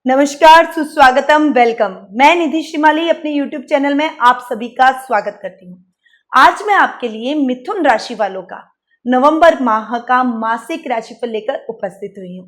नमस्कार, सुस्वागतम, वेलकम। मैं निधि श्रीमाली अपने YouTube चैनल में आप सभी का स्वागत करती हूँ। आज मैं आपके लिए मिथुन राशि वालों का नवंबर माह का मासिक राशिफल लेकर उपस्थित हुई हूँ।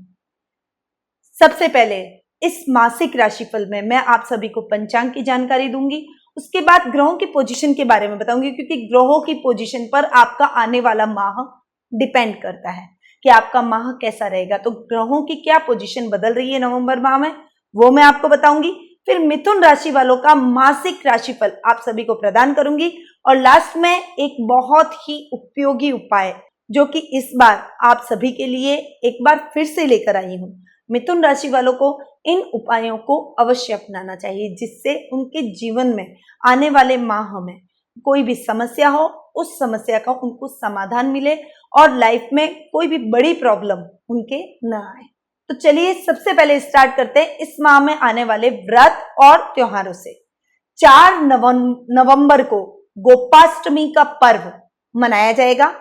सबसे पहले इस मासिक राशिफल में मैं आप सभी को पंचांग की जानकारी दूंगी। उसके बाद ग्रहों की पोजीशन के बारे में बताऊंगी, क्योंकि ग्रहों की पोजीशन पर आपका आने वाला माह डिपेंड करता है कि आपका माह कैसा रहेगा। तो ग्रहों की क्या पोजीशन बदल रही है नवंबर माह में, वो मैं आपको बताऊंगी। फिर मिथुन राशि वालों का मासिक राशिफल आप सभी को प्रदान करूंगी और लास्ट में एक बहुत ही उपयोगी उपाय जो कि इस बार आप सभी के लिए एक बार फिर से लेकर आई हूं। मिथुन राशि वालों को इन उपायों को अवश्य अपनाना चाहिए, जिससे उनके जीवन में आने वाले माह में कोई भी समस्या हो, उस समस्या का उनको समाधान मिले और लाइफ में कोई भी बड़ी प्रॉब्लम उनके न आए। तो चलिए सबसे पहले स्टार्ट करते हैं इस माह में आने वाले व्रत और त्योहारों से। 4 नवंबर को गोपाष्टमी का पर्व मनाया जाएगा।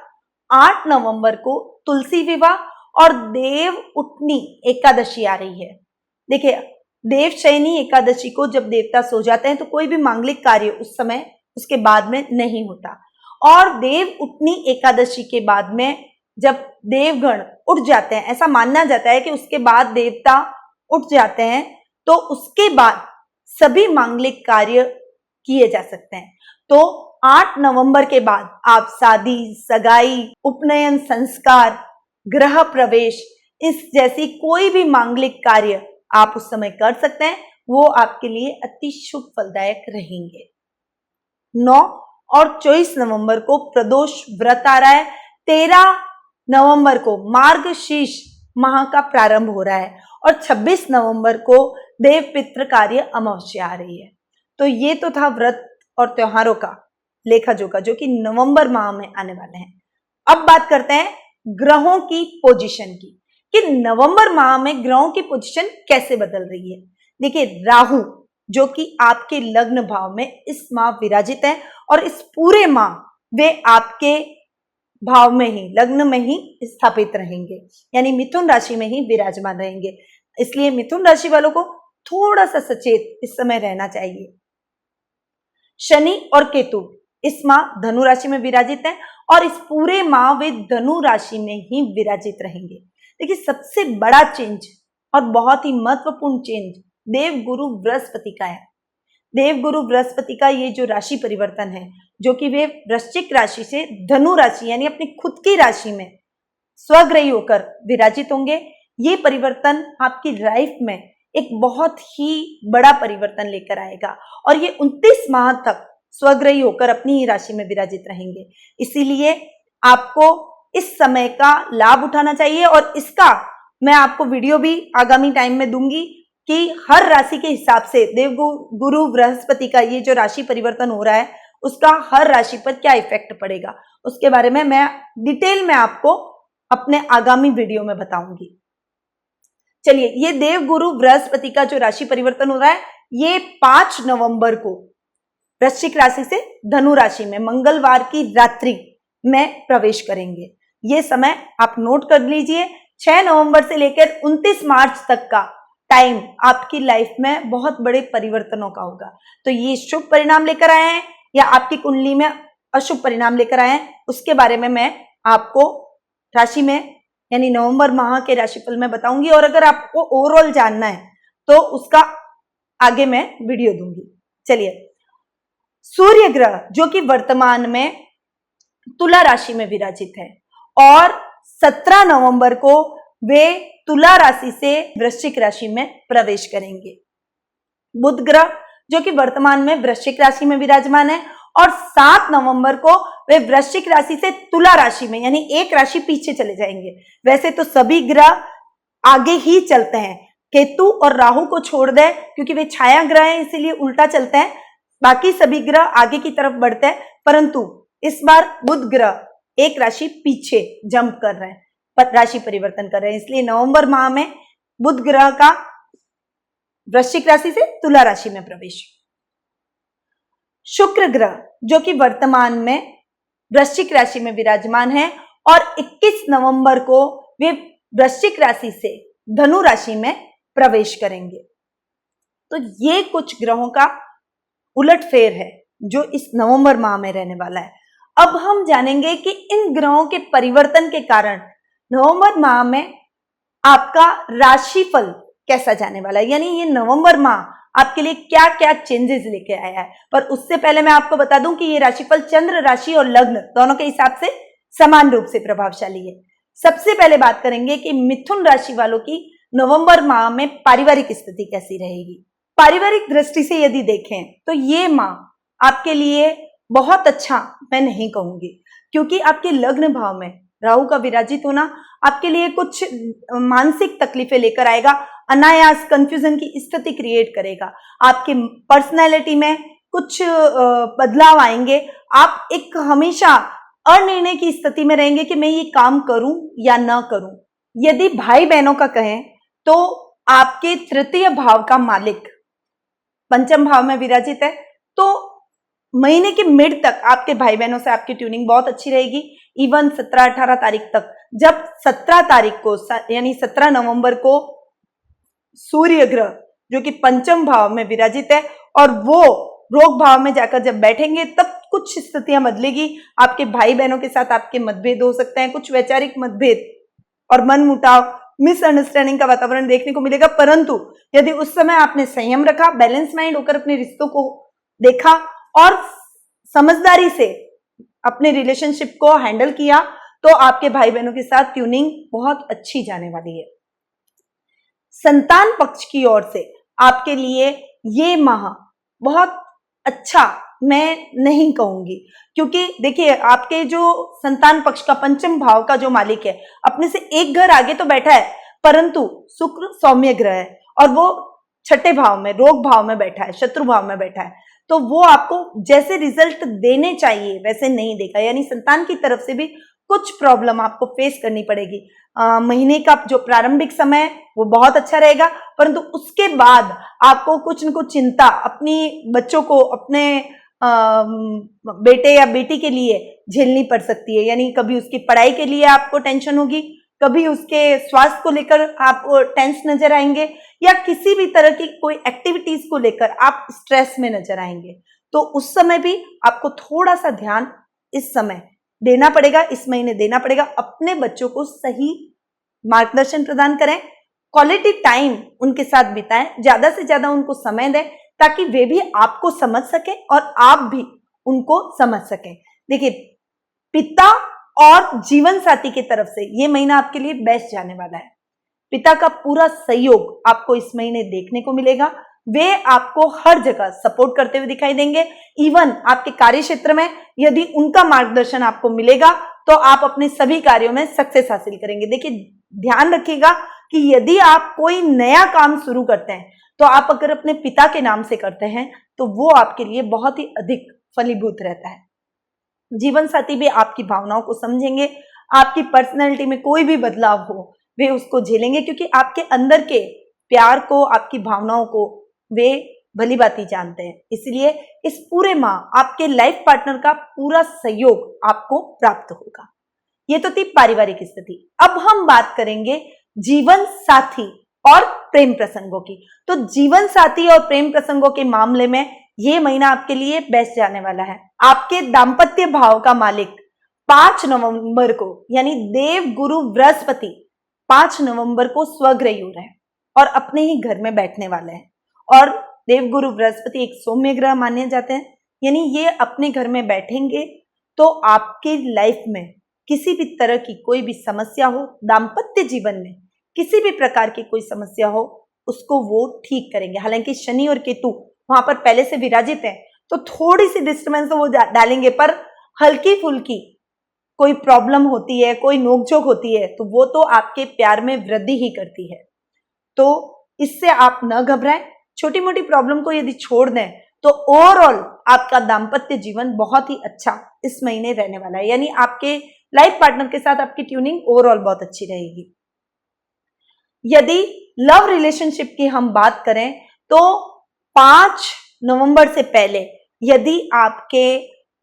8 नवंबर को तुलसी विवाह और देव उठनी एकादशी आ रही है। देखिए, देवशयनी एकादशी को जब देवता सो जाते हैं तो कोई भी मांगलिक कार्य उस समय उसके बाद में नहीं होता, और देव उठनी एकादशी के बाद में जब देवगण उठ जाते हैं, ऐसा मानना जाता है कि उसके बाद देवता उठ जाते हैं, तो उसके बाद सभी मांगलिक कार्य किए जा सकते हैं। तो 8 नवंबर के बाद आप शादी, सगाई, उपनयन संस्कार, गृह प्रवेश, इस जैसी कोई भी मांगलिक कार्य आप उस समय कर सकते हैं। वो आपके लिए अति शुभ फलदायक रहेंगे। 9 और 24 नवंबर को प्रदोष व्रत आ रहा है। 13 नवंबर को मार्गशीर्ष माह का प्रारंभ हो रहा है और 26 नवंबर को देव पितृ कार्य अमावस्या आ रही है। तो ये तो था व्रत और त्योहारों का लेखा जोखा जो कि नवंबर माह में आने वाले हैं। अब बात करते हैं ग्रहों की पोजीशन की, कि नवंबर माह में ग्रहों की पोजीशन कैसे बदल रही है। देखिए, राहु जो कि आपके लग्न भाव में इस माह विराजित है और इस पूरे माह वे आपके भाव में ही, लग्न में ही स्थापित रहेंगे, यानी मिथुन राशि में ही विराजमान रहेंगे। इसलिए मिथुन राशि वालों को थोड़ा सा सचेत इस समय रहना चाहिए। शनि और केतु इस माह धनु राशि में विराजित हैं और इस पूरे माह वे धनु राशि में ही विराजित रहेंगे। देखिए, सबसे बड़ा चेंज और बहुत ही महत्वपूर्ण चेंज देव गुरु बृहस्पति का है। देव गुरु बृहस्पति का ये जो राशि परिवर्तन है, जो कि वे वृश्चिक राशि से धनु राशि यानी अपनी खुद की राशि में स्वग्रही होकर विराजित होंगे। ये परिवर्तन आपकी लाइफ में एक बहुत ही बड़ा परिवर्तन लेकर आएगा और ये 29 माह तक स्वग्रही होकर अपनी ही राशि में विराजित रहेंगे। इसीलिए आपको इस समय का लाभ उठाना चाहिए और इसका मैं आपको वीडियो भी आगामी टाइम में दूंगी कि हर राशि के हिसाब से देव गुरु बृहस्पति का ये जो राशि परिवर्तन हो रहा है उसका हर राशि पर क्या इफेक्ट पड़ेगा, उसके बारे में मैं डिटेल में आपको अपने आगामी वीडियो में बताऊंगी। चलिए, ये देव गुरु बृहस्पति का जो राशि परिवर्तन हो रहा है ये 5 नवंबर को वृश्चिक राशि से धनु राशि में मंगलवार की रात्रि में प्रवेश करेंगे। ये समय आप नोट कर लीजिए। 6 नवंबर से लेकर 29 मार्च तक का टाइम आपकी लाइफ में बहुत बड़े परिवर्तनों का होगा। तो ये शुभ परिणाम लेकर आए हैं या आपकी कुंडली में अशुभ परिणाम लेकर आए हैं, उसके बारे में मैं आपको राशि में यानी नवंबर माह के राशिफल में बताऊंगी। और अगर आपको ओवरऑल जानना है तो उसका आगे मैं वीडियो दूंगी। चलिए, सूर्य ग्रह जो कि वर्तमान में तुला राशि में विराजित है और 17 नवंबर को वे तुला राशि से वृश्चिक राशि में प्रवेश करेंगे। बुध ग्रह जो कि वर्तमान में वृश्चिक राशि में विराजमान है और 7 नवंबर को वे वृश्चिक राशि से तुला राशि में यानी एक राशि पीछे चले जाएंगे। वैसे तो सभी ग्रह आगे ही चलते हैं, केतु और राहु को छोड़ दे क्योंकि वे छाया ग्रह हैं, इसीलिए उल्टा चलते हैं। बाकी सभी ग्रह आगे की तरफ बढ़ते हैं, परंतु इस बार बुध ग्रह एक राशि पीछे जंप कर रहे हैं, राशि परिवर्तन कर रहे हैं। इसलिए नवंबर माह में बुध ग्रह का वृश्चिक राशि से तुला राशि में प्रवेश। शुक्र ग्रह जो कि वर्तमान में वृश्चिक राशि में विराजमान है और 21 नवंबर को वे वृश्चिक राशि से धनु राशि में प्रवेश करेंगे। तो ये कुछ ग्रहों का उलटफेर है जो इस नवंबर माह में रहने वाला है। अब हम जानेंगे कि इन ग्रहों के परिवर्तन के कारण नवंबर माह में आपका राशिफल कैसा जाने वाला है, यानी ये नवंबर माह आपके लिए क्या क्या चेंजेस लेके आया है। पर उससे पहले मैं आपको बता दूं कि ये राशिफल चंद्र राशि और लग्न दोनों के हिसाब से समान रूप से प्रभावशाली है। सबसे पहले बात करेंगे कि मिथुन राशि वालों की नवंबर माह में पारिवारिक स्थिति कैसी रहेगी। पारिवारिक दृष्टि से यदि देखें तो ये माह आपके लिए बहुत अच्छा मैं नहीं कहूंगी, क्योंकि आपके लग्न भाव में राहु का विराजित होना आपके लिए कुछ मानसिक तकलीफें लेकर आएगा, अनायास कंफ्यूजन की स्थिति क्रिएट करेगा, आपके पर्सनैलिटी में कुछ बदलाव आएंगे। आप एक हमेशा अनिर्णय की स्थिति में रहेंगे कि मैं ये काम करूं या ना करूं। यदि भाई बहनों का कहें तो आपके तृतीय भाव का मालिक पंचम भाव में विराजित है, तो महीने के मिड तक आपके भाई बहनों से आपकी ट्यूनिंग बहुत अच्छी रहेगी। इवन 17-18 तारीख तक, जब 17 तारीख को यानी 17 नवंबर को सूर्य ग्रह जो कि पंचम भाव में विराजित है और वो रोग भाव में जाकर जब बैठेंगे तब कुछ स्थितियां बदलेगी। आपके भाई बहनों के साथ आपके मतभेद हो सकते हैं, कुछ वैचारिक मतभेद और मनमुटाव, मिसअंडरस्टैंडिंग का वातावरण देखने को मिलेगा। परंतु यदि उस समय आपने संयम रखा, बैलेंस माइंड होकर अपने रिश्तों को देखा और समझदारी से अपने रिलेशनशिप को हैंडल किया, तो आपके भाई बहनों के साथ ट्यूनिंग बहुत अच्छी जाने वाली है। संतान पक्ष की ओर से आपके लिए ये माह बहुत अच्छा मैं नहीं कहूंगी, क्योंकि देखिए आपके जो संतान पक्ष का पंचम भाव का जो मालिक है अपने से एक घर आगे तो बैठा है, परंतु शुक्र सौम्य ग्रह है और वो छठे भाव में रोग भाव में बैठा है, शत्रु भाव में बैठा है, तो वो आपको जैसे रिजल्ट देने चाहिए वैसे नहीं देगा। यानी संतान की तरफ से भी कुछ प्रॉब्लम आपको फेस करनी पड़ेगी। महीने का जो प्रारंभिक समय वो बहुत अच्छा रहेगा, परंतु उसके बाद आपको कुछ न कुछ चिंता अपनी बच्चों को, अपने बेटे या बेटी के लिए झेलनी पड़ सकती है। यानी कभी उसकी पढ़ाई के लिए आपको टेंशन होगी, कभी उसके स्वास्थ्य को लेकर आप टेंस नजर आएंगे, या किसी भी तरह की कोई एक्टिविटीज को लेकर आप स्ट्रेस में नजर आएंगे। तो उस समय भी आपको थोड़ा सा ध्यान इस समय देना पड़ेगा, इस महीने देना पड़ेगा। अपने बच्चों को सही मार्गदर्शन प्रदान करें, क्वालिटी टाइम उनके साथ बिताएं, ज्यादा से ज्यादा उनको समय दें ताकि वे भी आपको समझ सके और आप भी उनको समझ सकें। देखिए, पिता और जीवन साथी की तरफ से ये महीना आपके लिए बेस्ट जाने वाला है। पिता का पूरा सहयोग आपको इस महीने देखने को मिलेगा। वे आपको हर जगह सपोर्ट करते हुए दिखाई देंगे। इवन आपके कार्य क्षेत्र में यदि उनका मार्गदर्शन आपको मिलेगा तो आप अपने सभी कार्यों में सक्सेस हासिल करेंगे। देखिए, ध्यान रखिएगा कि यदि आप कोई नया काम शुरू करते हैं तो आप अगर अपने पिता के नाम से करते हैं तो वो आपके लिए बहुत ही अधिक फलीभूत रहता है। जीवन साथी भी आपकी भावनाओं को समझेंगे, आपकी पर्सनैलिटी में कोई भी बदलाव हो वे उसको झेलेंगे, क्योंकि आपके अंदर के प्यार को, आपकी भावनाओं को वे भली भांति जानते हैं। इसलिए इस पूरे माह आपके लाइफ पार्टनर का पूरा सहयोग आपको प्राप्त होगा। ये तो थी पारिवारिक स्थिति। अब हम बात करेंगे जीवन साथी और प्रेम प्रसंगों की। तो जीवन साथी और प्रेम प्रसंगों के मामले में ये महीना आपके लिए बेस्ट जाने वाला है। आपके दाम्पत्य भाव का मालिक 5 नवंबर को यानी देव गुरु बृहस्पति 5 नवंबर को स्वग्रही हो रहे हैं और अपने ही घर में बैठने वाले हैं। और देव गुरु बृहस्पति एक सौम्य ग्रह माने जाते हैं, यानी ये अपने घर में बैठेंगे तो आपकी लाइफ में किसी भी तरह की कोई भी समस्या हो, दाम्पत्य जीवन में किसी भी प्रकार की कोई समस्या हो, उसको वो ठीक करेंगे। हालांकि शनि और केतु वहां पर पहले से विराजित हैं तो थोड़ी सी डिस्टर्बेंस तो वो डालेंगे, पर हल्की फुल्की कोई प्रॉब्लम होती है, कोई नोकझोंक होती है तो वो तो आपके प्यार में वृद्धि ही करती है। तो इससे आप न घबराएं, छोटी मोटी प्रॉब्लम को यदि छोड़ दें तो ओवरऑल आपका दाम्पत्य जीवन बहुत ही अच्छा इस महीने रहने वाला है। यानी आपके लाइफ पार्टनर के साथ आपकी ट्यूनिंग ओवरऑल बहुत अच्छी रहेगी। यदि लव रिलेशनशिप की हम बात करें तो 5 नवंबर से पहले यदि आपके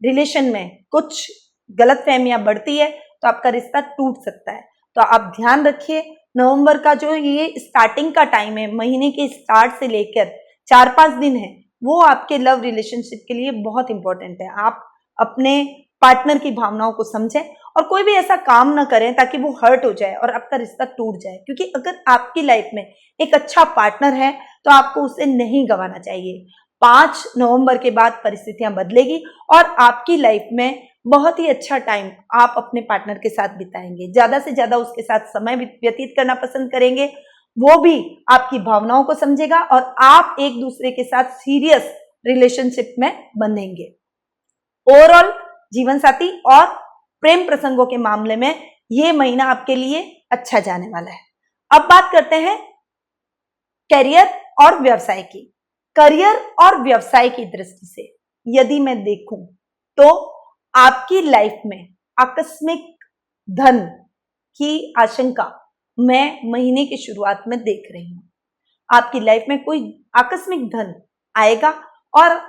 रिलेशन में कुछ गलतफहमियां बढ़ती है तो आपका रिश्ता टूट सकता है। तो आप ध्यान रखिए, नवंबर का जो ये स्टार्टिंग का टाइम है, महीने के स्टार्ट से लेकर 4-5 दिन है वो आपके लव रिलेशनशिप के लिए बहुत इंपॉर्टेंट है। आप अपने पार्टनर की भावनाओं को समझें और कोई भी ऐसा काम ना करें ताकि वो हर्ट हो जाए और आपका रिश्ता टूट जाए, क्योंकि अगर आपकी लाइफ में एक अच्छा पार्टनर है तो आपको उसे नहीं गंवाना चाहिए। 5 नवंबर के बाद परिस्थितियां बदलेगी और आपकी लाइफ में बहुत ही अच्छा टाइम आप अपने पार्टनर के साथ बिताएंगे, ज्यादा से ज्यादा उसके साथ समय व्यतीत करना पसंद करेंगे। वो भी आपकी भावनाओं को समझेगा और आप एक दूसरे के साथ सीरियस रिलेशनशिप में बंधेंगे। ओवरऑल जीवन साथी और प्रेम प्रसंगों के मामले में ये महीना आपके लिए अच्छा जाने वाला है। अब बात करते हैं करियर और व्यवसाय की। करियर और व्यवसाय की दृष्टि से यदि मैं देखूं तो आपकी लाइफ में आकस्मिक धन की आशंका मैं महीने की शुरुआत में देख रही हूं। आपकी लाइफ में कोई आकस्मिक धन आएगा और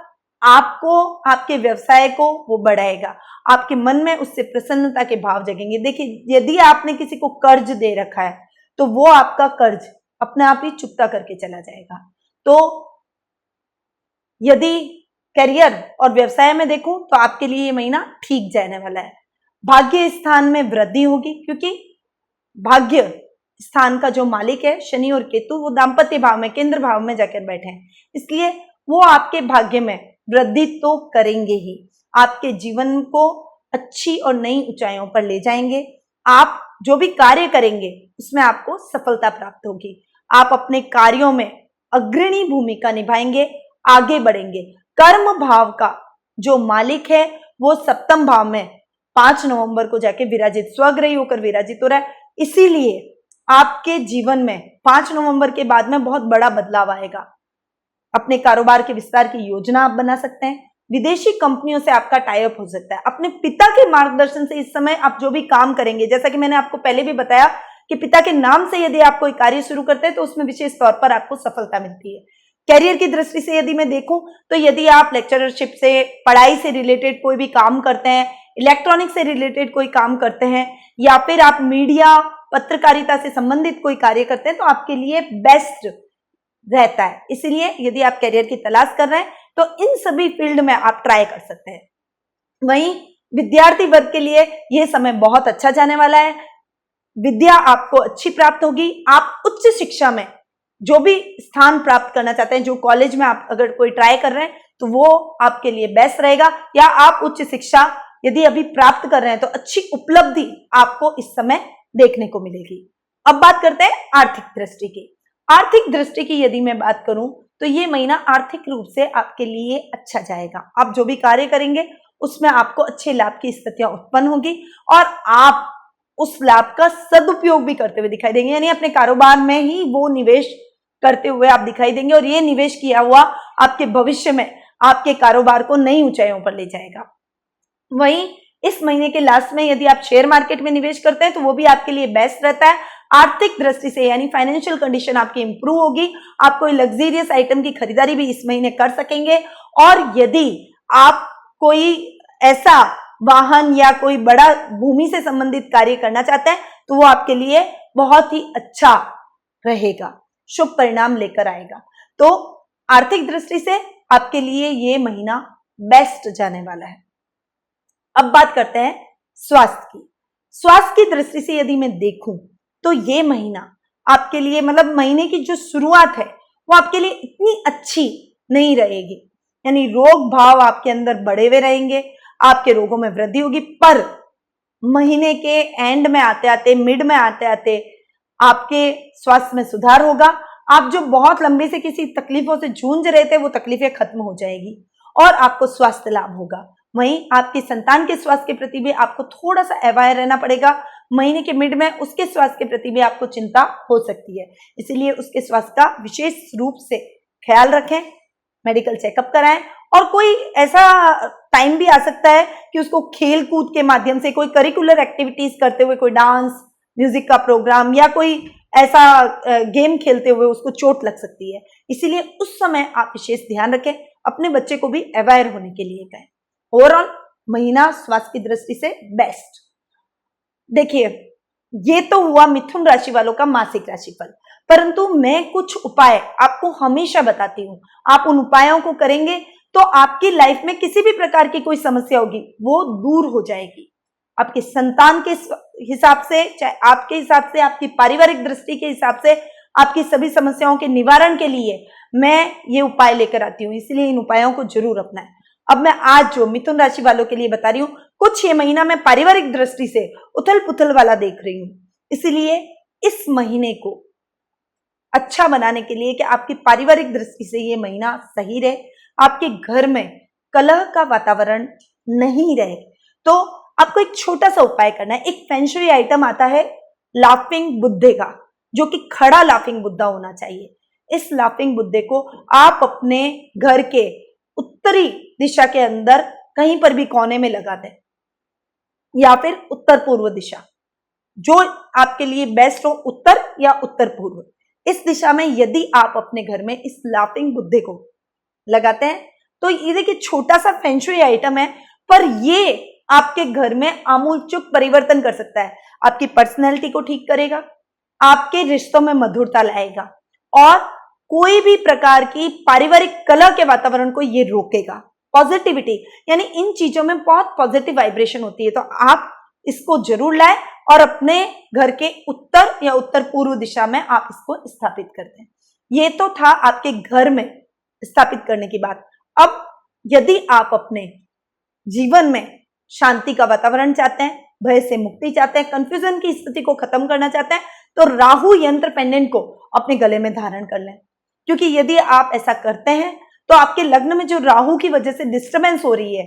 आपको, आपके व्यवसाय को वो बढ़ाएगा। आपके मन में उससे प्रसन्नता के भाव जगेंगे। देखिए, यदि आपने किसी को कर्ज दे रखा है तो वो आपका कर्ज अपने आप ही चुकता करके चला जाएगा। तो यदि करियर और व्यवसाय में देखूं तो आपके लिए ये महीना ठीक जाने वाला है। भाग्य स्थान में वृद्धि होगी, क्योंकि भाग्य स्थान का जो मालिक है शनि और केतु, वो दाम्पत्य भाव में, केंद्र भाव में जाकर बैठे हैं, इसलिए वो आपके भाग्य में वृद्धि तो करेंगे ही, आपके जीवन को अच्छी और नई ऊंचाइयों पर ले जाएंगे। आप जो भी कार्य करेंगे उसमें आपको सफलता प्राप्त होगी। आप अपने कार्यों में अग्रणी भूमिका निभाएंगे, आगे बढ़ेंगे। कर्म भाव का जो मालिक है वो सप्तम भाव में 5 नवंबर को जाके विराजित, स्वग्रही होकर विराजित हो रहा है। इसीलिए आपके जीवन में 5 नवंबर के बाद में बहुत बड़ा बदलाव आएगा। अपने कारोबार के विस्तार की योजना आप बना सकते हैं। विदेशी कंपनियों से आपका टाई अप हो सकता है। अपने पिता के मार्गदर्शन से इस समय आप जो भी काम करेंगे, जैसा कि मैंने आपको पहले भी बताया कि पिता के नाम से यदि आप कोई कार्य शुरू करते हैं तो उसमें विशेष तौर पर आपको सफलता मिलती है। कैरियर की दृष्टि से यदि मैं देखूं तो यदि आप लेक्चरशिप से, पढ़ाई से रिलेटेड कोई भी काम करते हैं, इलेक्ट्रॉनिक से रिलेटेड कोई काम करते हैं, या फिर आप मीडिया, पत्रकारिता से संबंधित कोई कार्य करते हैं तो आपके लिए बेस्ट रहता है। इसीलिए यदि आप करियर की तलाश कर रहे हैं तो इन सभी फील्ड में आप ट्राई कर सकते हैं। वहीं विद्यार्थी वर्ग के लिए यह समय बहुत अच्छा जाने वाला है। विद्या आपको अच्छी प्राप्त होगी। आप उच्च शिक्षा में जो भी स्थान प्राप्त करना चाहते हैं, जो कॉलेज में आप अगर कोई ट्राई कर रहे हैं तो वो आपके लिए बेस्ट रहेगा, या आप उच्च शिक्षा यदि अभी प्राप्त कर रहे हैं तो अच्छी उपलब्धि आपको इस समय देखने को मिलेगी। अब बात करते हैं आर्थिक दृष्टि की। आर्थिक दृष्टि की यदि मैं बात करूं तो ये महीना आर्थिक रूप से आपके लिए अच्छा जाएगा। आप जो भी कार्य करेंगे उसमें आपको अच्छे लाभ की स्थितियां उत्पन्न होगी और आप उस लाभ का सदुपयोग भी करते हुए दिखाई देंगे, यानी अपने कारोबार में ही वो निवेश करते हुए आप दिखाई देंगे और ये निवेश किया हुआ आपके भविष्य में आपके कारोबार को नई ऊंचाइयों पर ले जाएगा। वहीं इस महीने के लास्ट में यदि आप शेयर मार्केट में निवेश करते हैं तो वो भी आपके लिए बेस्ट रहता है। आर्थिक दृष्टि से यानी फाइनेंशियल कंडीशन आपकी इंप्रूव होगी। आप कोई लग्जरियस आइटम की खरीदारी भी इस महीने कर सकेंगे, और यदि आप कोई ऐसा वाहन या कोई बड़ा भूमि से संबंधित कार्य करना चाहते हैं तो वो आपके लिए बहुत ही अच्छा रहेगा, शुभ परिणाम लेकर आएगा। तो आर्थिक दृष्टि से आपके लिए ये महीना बेस्ट जाने वाला है। अब बात करते हैं स्वास्थ्य की। स्वास्थ्य की दृष्टि से यदि मैं देखूं तो ये महीना आपके लिए, मतलब महीने की जो शुरुआत है वो आपके लिए इतनी अच्छी नहीं रहेगी, यानी रोग भाव आपके अंदर बढ़े हुए रहेंगे, आपके रोगों में वृद्धि होगी। पर महीने के एंड में आते आते, मिड में आते आते आपके स्वास्थ्य में सुधार होगा। आप जो बहुत लंबे से किसी तकलीफों से जूझ रहे थे वो तकलीफें खत्म हो जाएगी और आपको स्वास्थ्य लाभ होगा। वहीं आपकी संतान के स्वास्थ्य के प्रति भी आपको थोड़ा सा अवेयर रहना पड़ेगा। महीने के मिड में उसके स्वास्थ्य के प्रति भी आपको चिंता हो सकती है, इसलिए उसके स्वास्थ्य का विशेष रूप से ख्याल रखें, मेडिकल चेकअप कराएं। और कोई ऐसा टाइम भी आ सकता है कि उसको खेल कूद के माध्यम से, कोई करिकुलर एक्टिविटीज करते हुए, कोई डांस, म्यूजिक का प्रोग्राम या कोई ऐसा गेम खेलते हुए उसको चोट लग सकती है, इसीलिए उस समय आप विशेष ध्यान रखें। अपने बच्चे को भी अवेयर होने के लिए कहें। ओवरऑल महीना स्वास्थ्य की दृष्टि से बेस्ट। देखिए, ये तो हुआ मिथुन राशि वालों का मासिक राशिफल, परंतु मैं कुछ उपाय आपको हमेशा बताती हूँ। आप उन उपायों को करेंगे तो आपकी लाइफ में किसी भी प्रकार की कोई समस्या होगी वो दूर हो जाएगी। आपके संतान के हिसाब से, चाहे आपके हिसाब से, आपकी पारिवारिक दृष्टि के हिसाब से, आपकी सभी समस्याओं के निवारण के लिए मैं ये उपाय लेकर आती हूँ, इसलिए इन उपायों को जरूर अपनाएं। अब मैं आज जो मिथुन राशि वालों के लिए बता रही हूँ, कुछ ये महीना मैं पारिवारिक दृष्टि से उथल पुथल वाला देख रही हूँ, इसलिए इस महीने को अच्छा बनाने के लिए कि आपकी पारिवारिक दृष्टि से ये महीना सही रहे, आपके घर में कलह का वातावरण नहीं रहे, तो आपको एक छोटा सा उपाय करना है। एक फेंगशुई आइटम आता है लाफिंग बुद्धे का, जो कि खड़ा लाफिंग बुद्धा होना चाहिए। इस लाफिंग बुद्धे को आप अपने घर के उत्तरी दिशा के अंदर कहीं पर भी कोने में लगा दें, या फिर उत्तर पूर्व दिशा, जो आपके लिए बेस्ट हो, उत्तर या उत्तर पूर्व। इस दिशा में यदि आप अपने घर में इस लाफिंग बुद्धे को लगाते हैं तो ये देखिए छोटा सा फेंगशुई आइटम है, पर ये आपके घर में आमूलचूल परिवर्तन कर सकता है। आपकी पर्सनैलिटी को ठीक करेगा, आपके रिश्तों में मधुरता लाएगा और कोई भी प्रकार की पारिवारिक कलह के वातावरण को ये रोकेगा। पॉजिटिविटी, यानी इन चीजों में बहुत पॉजिटिव वाइब्रेशन होती है, तो आप इसको जरूर लाएं और अपने घर के उत्तर या उत्तर पूर्व दिशा में आप इसको स्थापित कर दें। ये तो था आपके घर में स्थापित करने की बात। अब यदि आप अपने जीवन में शांति का वातावरण चाहते हैं, भय से मुक्ति चाहते हैं, कंफ्यूजन की स्थिति को खत्म करना चाहते हैं, तो राहु यंत्र पेंडेंट को अपने गले में धारण कर लें, क्योंकि यदि आप ऐसा करते हैं तो आपके लग्न में जो राहु की वजह से डिस्टर्बेंस हो रही है,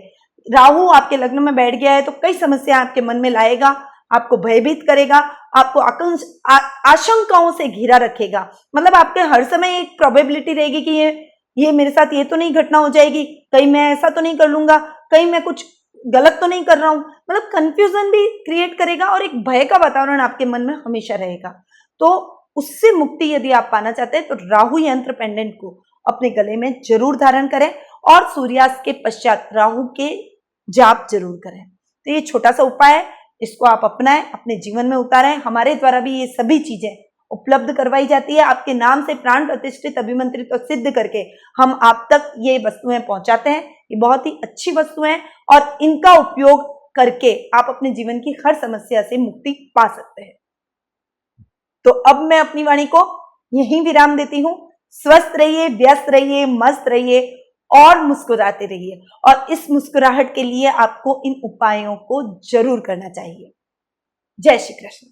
राहु आपके लग्न में बैठ गया है, तो कई समस्या आपके मन में लाएगा, आपको भयभीत करेगा, आपको आशंकाओं से घिरा रखेगा। मतलब आपके हर समय एक प्रोबेबिलिटी रहेगी कि ये मेरे साथ ये तो नहीं घटना हो जाएगी, कहीं मैं ऐसा तो नहीं कर लूंगा, कहीं मैं कुछ गलत तो नहीं कर रहा हूं। मतलब कंफ्यूजन भी क्रिएट करेगा और एक भय का वातावरण आपके मन में हमेशा रहेगा। तो उससे मुक्ति यदि आप पाना चाहते हैं तो राहु यंत्र पेंडेंट को अपने गले में जरूर धारण करें और सूर्यास्त के पश्चात राहु के जाप जरूर करें। तो ये छोटा सा उपाय है, इसको आप अपनाएं, अपने जीवन में उतारें। हमारे द्वारा भी ये सभी चीजें उपलब्ध करवाई जाती है। आपके नाम से प्राण प्रतिष्ठित, अभिमंत्रित और सिद्ध करके हम आप तक ये वस्तुएं पहुंचाते हैं। ये बहुत ही अच्छी वस्तुएं हैं और इनका उपयोग करके आप अपने जीवन की हर समस्या से मुक्ति पा सकते हैं। तो अब मैं अपनी वाणी को यहीं विराम देती हूं। स्वस्थ रहिए, व्यस्त रहिए, मस्त रहिए और मुस्कुराते रहिए। और इस मुस्कुराहट के लिए आपको इन उपायों को जरूर करना चाहिए। जय श्री कृष्ण।